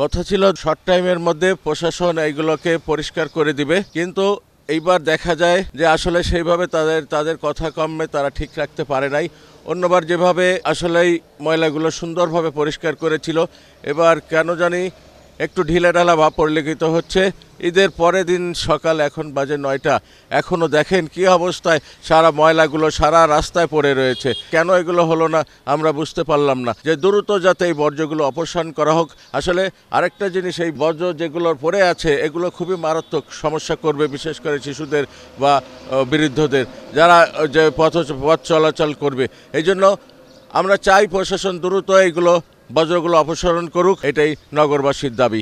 কথা ছিল শর্ট টাইমের মধ্যে প্রশাসন এইগুলোকে পরিষ্কার করে দিবে, কিন্তু এইবার দেখা যায় যে আসলে সেইভাবে তাদের কথা কমে তারা ঠিক রাখতে পারে নাই। অন্যবার যেভাবে আসলেই ময়লাগুলো সুন্দরভাবে পরিষ্কার করেছিল, এবার কেন জানি একটু ঢিলেঢালা ভাব পরিলক্ষিত হচ্ছে। ঈদের পরের দিন সকাল, এখন বাজে 9টা, এখনও দেখেন কি অবস্থায় সারা ময়লাগুলো সারা রাস্তায় পড়ে রয়েছে। কেন এগুলো হলো না আমরা বুঝতে পারলাম না, যে দ্রুত যাতে এই বর্জ্যগুলো অপসারণ করা হোক। আসলে আরেকটা জিনিস, এই বর্জ্য যেগুলোর পড়ে আছে এগুলো খুবই মারাত্মক সমস্যা করবে, বিশেষ করে শিশুদের বা বৃদ্ধদের, যারা যে পথ চলাচল করবে। এই জন্য আমরা চাই প্রশাসন দ্রুত এইগুলো বর্জ্যগুলো অপসারণ করুক, এটাই নগরবাসীর দাবি।